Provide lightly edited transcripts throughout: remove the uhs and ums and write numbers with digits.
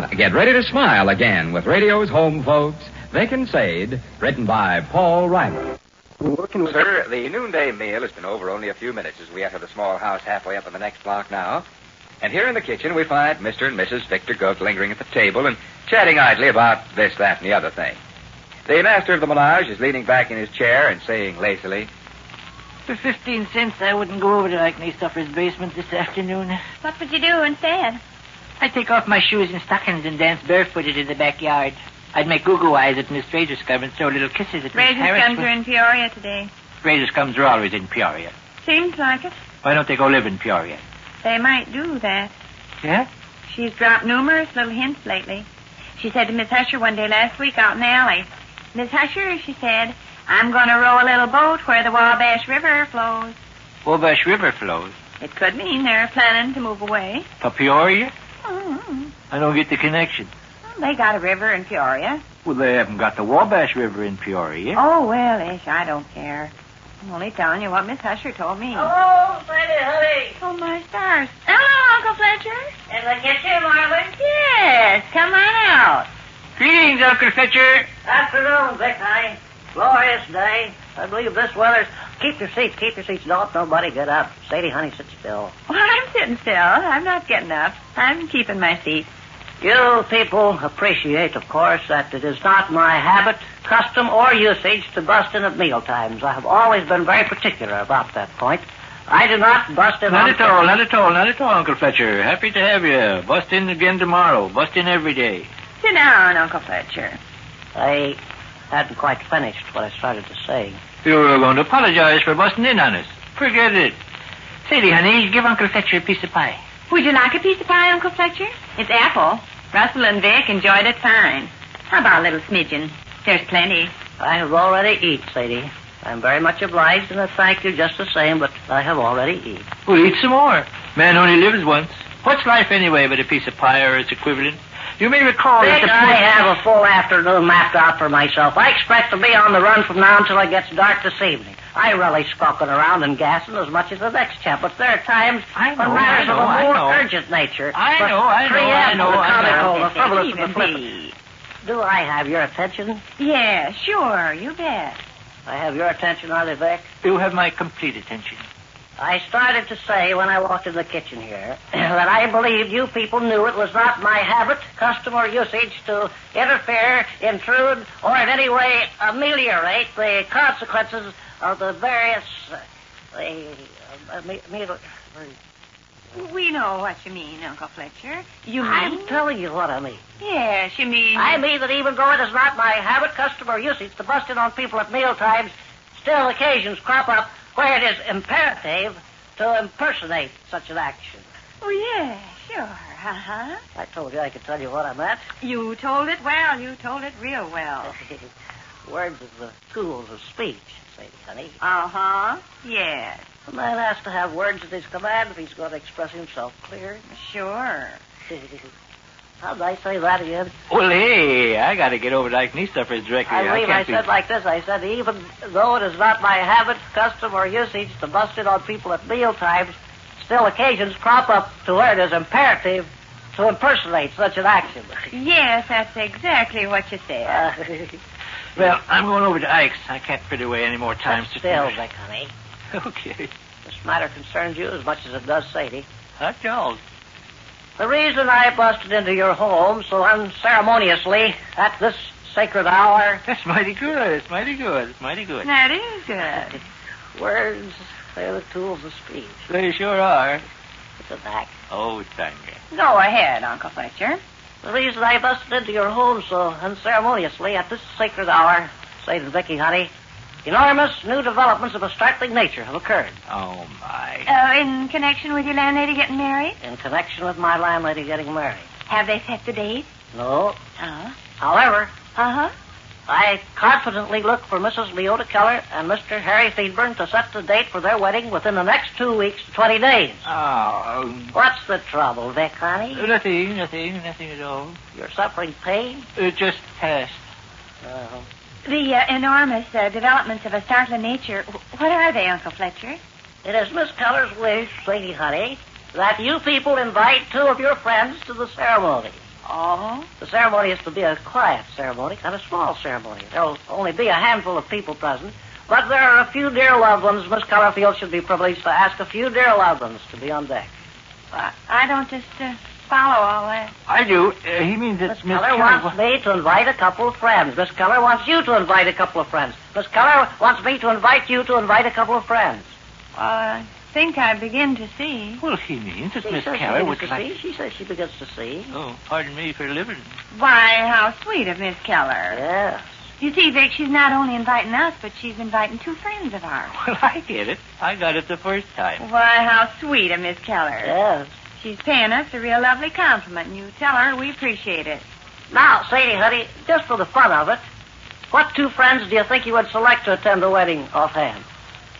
now, get ready to smile again with radio's home folks, Vic and Sade, written by Paul Reimer. Sir, the noonday meal has been over only a few minutes as we enter the small house halfway up in the next block now. And here in the kitchen we find Mr. and Mrs. Victor Gook lingering at the table and chatting idly about this, that, and the other thing. The master of the menage is leaning back in his chair and saying lazily, For 15 cents, I wouldn't go over to Acne Stuffer's basement this afternoon. What would you do instead? I'd take off my shoes and stockings and dance barefooted in the backyard. I'd make goo-goo eyes at Miss Fraser's Scum and throw little kisses at Miss Fraser's Harris. Scums are in Peoria today. Fraser's Scums are always in Peoria. Seems like it. Why don't they go live in Peoria? They might do that. Yeah? She's dropped numerous little hints lately. She said to Miss Husher one day last week out in the alley, Miss Husher, she said, I'm going to row a little boat where the Wabash River flows. Wabash River flows? It could mean they're planning to move away. To Peoria? Mm-hmm. I don't get the connection. Well, they got a river in Peoria. Well, they haven't got the Wabash River in Peoria. Oh, well, Ish, I don't care. I'm only telling you what Miss Husher told me. Hello, Sadie, honey. Oh, my stars. Hello, Uncle Fletcher. In the kitchen, Marley? Yes, come on out. Greetings, Uncle Fletcher. Afternoon, Vic, honey. Glorious day. I believe this weather's... Keep your seats. Don't nobody get up. Sadie, honey, sit still. Well, I'm sitting still. I'm not getting up. I'm keeping my seat. You people appreciate, of course, that it is not my habit, custom, or usage to bust in at meal times. I have always been very particular about that point. I do not bust in... Not at all, Uncle Fletcher. Happy to have you. Bust in again tomorrow. Bust in every day. Sit down, Uncle Fletcher. I hadn't quite finished what I started to say. You were going to apologize for busting in on us. Forget it. Sadie, honey, give Uncle Fletcher a piece of pie. Would you like a piece of pie, Uncle Fletcher? It's apple. Russell and Vic enjoyed it fine. How about a little smidgen? There's plenty. I have already eat, Sadie. I'm very much obliged, and I thank you just the same, but I have already eat. Well, eat some more. Man only lives once. What's life anyway but a piece of pie or its equivalent? You may recall that Vic, I have a full afternoon mapped out for myself. I expect to be on the run from now until it gets dark this evening. I relish skulking around and gassing as much as the next chap, but there are times when matters of a more urgent nature. I know. The frivolous, and the flippant. Do I have your attention? Yeah, sure, you bet. I have your attention, are they, Vic? You have my complete attention. I started to say when I walked in the kitchen here that I believed you people knew it was not my habit, custom, or usage to interfere, intrude, or in any way ameliorate the consequences of the various... We know what you mean, Uncle Fletcher. You mean... I'm telling you what I mean. Yes, you mean... I mean that even though it is not my habit, custom, or usage to bust in on people at mealtimes, still occasions crop up where it is imperative to impersonate such an action. Oh, yeah, sure. Uh-huh. I told you I could tell you what I meant. You told it well. You told it real well. Words are the tools of speech, Sadie, honey. Uh-huh. Yes. A man has to have words at his command if he's going to express himself clear. Sure. How did I say that again? Well, hey, I got to get over to Acne Stuffer's directly. I believe I said like this. I said, even though it is not my habit, custom, or usage to bust in on people at mealtimes, still occasions crop up to where it is imperative to impersonate such an action. Yes, that's exactly what you said. Well, I'm going over to Ike's. I can't fit away any more time. Still, Vic, honey. Okay. This matter concerns you as much as it does Sadie. Hot dogs. The reason I busted into your home so unceremoniously at this sacred hour... That's mighty good. It's mighty good. That is good. Words, they're the tools of speech. They sure are. It's a back. Oh, thank you. Go ahead, Uncle Fletcher. The reason I busted into your home so unceremoniously at this sacred hour, Sadie and Vicky, honey, enormous new developments of a startling nature have occurred. Oh, my. In connection with your landlady getting married? In connection with my landlady getting married. Have they set the date? No. Uh-huh. However, Uh-huh. I confidently look for Mrs. Leota Keller and Mr. Harry Thedburn to set the date for their wedding within the next 2 weeks to 20 days. Oh. What's the trouble, Vic, honey? Nothing at all. You're suffering pain? It just passed. Uh-huh. The enormous developments of a startling nature, what are they, Uncle Fletcher? It is Miss Keller's wish, Sadie, honey, that you people invite 2 of your friends to the ceremony. Oh? The ceremony is to be a quiet ceremony, kind of small ceremony. There'll only be a handful of people present, but there are a few dear loved ones. Miss Colorfield should be privileged to ask a few dear loved ones to be on deck. I don't just follow all that. I do. He means that Miss Keller wants me to invite a couple of friends. Miss Keller wants you to invite a couple of friends. Miss Keller wants me to invite you to invite a couple of friends. I think I begin to see. Well, he means that She Miss says Keller she would begins like... to see. She says she begins to see. Oh, pardon me for living. Why, how sweet of Miss Keller. Yes. You see, Vic, she's not only inviting us, but she's inviting 2 friends of ours. Well, I get it. I got it the first time. Why, how sweet of Miss Keller. Yes. She's paying us a real lovely compliment, and you tell her we appreciate it. Now, Sadie, honey, just for the fun of it, what 2 friends do you think you would select to attend the wedding offhand?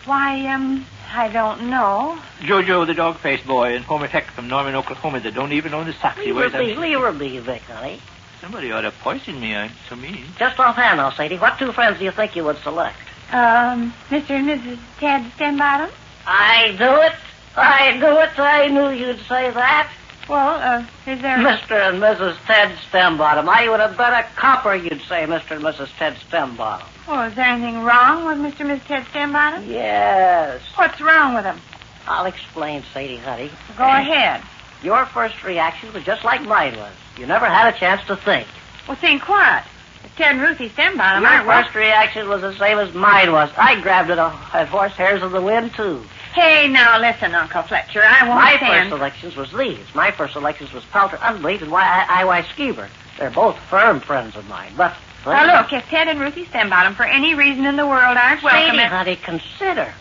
Why, I don't know. Jojo, the dog-faced boy, and Homer Heck from Norman, Oklahoma, that don't even own the socks he wears. Leave her be, Vic, honey. Somebody ought to poison me. I'm so mean. Just offhand now, Sadie, what 2 friends do you think you would select? Mr. and Mrs. Ted Stenbottom? I do it. I knew you'd say that. Well, is there... Mr. and Mrs. Ted Stembottom. I would have bet a copper you'd say Mr. and Mrs. Ted Stembottom. Oh, is there anything wrong with Mr. and Mrs. Ted Stenbottom? Yes. What's wrong with them? I'll explain, Sadie, honey. Go ahead. Your first reaction was just like mine was. You never had a chance to think. Well, think what? If Ted and Ruthie Stenbottom Your aren't... first reaction was the same as mine was. I grabbed it at horse hairs of the wind, too. Hey, now listen, Uncle Fletcher. I won't My stand... first selections was these. My first selections was Pelter Unbleat and I.Y. Skeever. They're both firm friends of mine, but... Now, look, if Ted and Ruthie Stenbottom, for any reason in the world, aren't welcome... Sadie, honey, consider.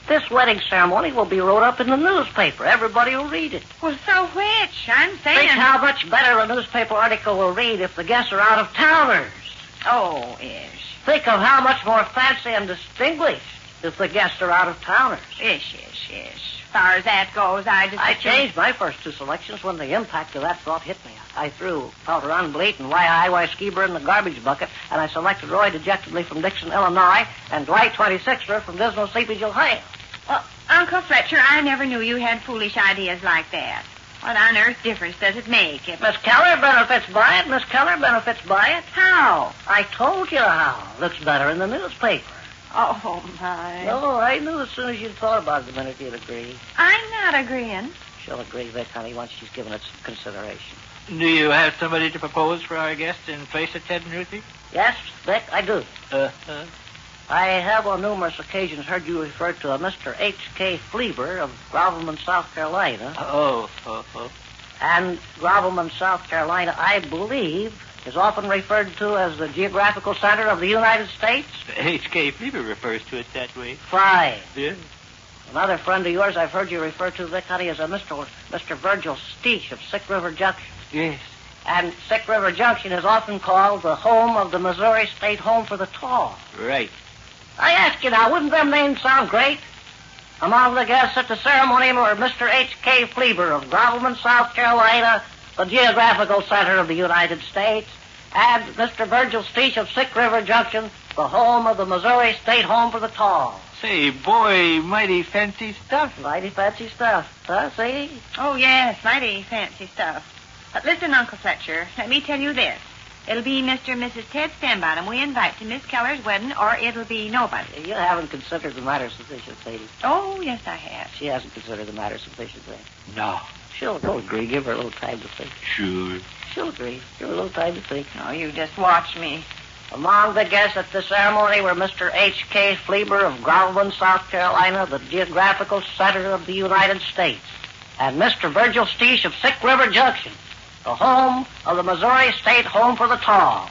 This wedding ceremony will be wrote up in the newspaper. Everybody will read it. Well, so which? I'm saying... Think how much better a newspaper article will read if the guests are out-of-towners. Oh, ish. Think of how much more fancy and distinguished if the guests are out-of-towners. Ish. As far as that goes, I changed my first 2 selections when the impact of that thought hit me. I threw Pelter Unbleat and Y.I.Y. Skeever in the garbage bucket, and I selected Roy Dejectedly from Dixon, Illinois, and Dwight 26er from Dismal Seepage, Ohio. Well, Uncle Fletcher, I never knew you had foolish ideas like that. What on earth difference does it make? Miss Keller benefits by it. Miss Keller benefits by it. How? I told you how. Looks better in the newspaper. Oh, my. No, I knew as soon as you'd thought about it the minute you'd agree. I'm not agreeing. She'll agree, Vic, honey, once she's given it some consideration. Do you have somebody to propose for our guest in place of Ted and Ruthie? Yes, Vic, I do. I have on numerous occasions heard you refer to a Mr. H.K. Fleeber of Grovelman, South Carolina. Oh. And Grovelman, South Carolina, I believe, is often referred to as the geographical center of the United States. H.K. Fleeber refers to it that way. Fine. Yes. Another friend of yours I've heard you refer to, Vic, honey, is a Mr. Virgil Steech of Sick River Junction. Yes. And Sick River Junction is often called the home of the Missouri State Home for the Tall. Right. I ask you now, wouldn't them names sound great? Among the guests at the ceremony were Mr. H.K. Fleeber of Grovelman, South Carolina, the geographical center of the United States, and Mr. Virgil Steech of Sick River Junction, the home of the Missouri State Home for the Tall. Say, boy, mighty fancy stuff. Mighty fancy stuff, huh, see? Oh, yes, mighty fancy stuff. But listen, Uncle Fletcher, let me tell you this. It'll be Mr. and Mrs. Ted Stenbottom we invite to Miss Keller's wedding, or it'll be nobody. You haven't considered the matter sufficiently. Oh, yes, I have. She hasn't considered the matter sufficiently. No. She'll agree. Give her a little time to think. Sure. She'll agree. Give her a little time to think. Oh, you just watch me. Among the guests at the ceremony were Mr. H.K. Fleeber of Grovelman, South Carolina, the geographical center of the United States, and Mr. Virgil Steech of Sick River Junction, the home of the Missouri State Home for the Tall.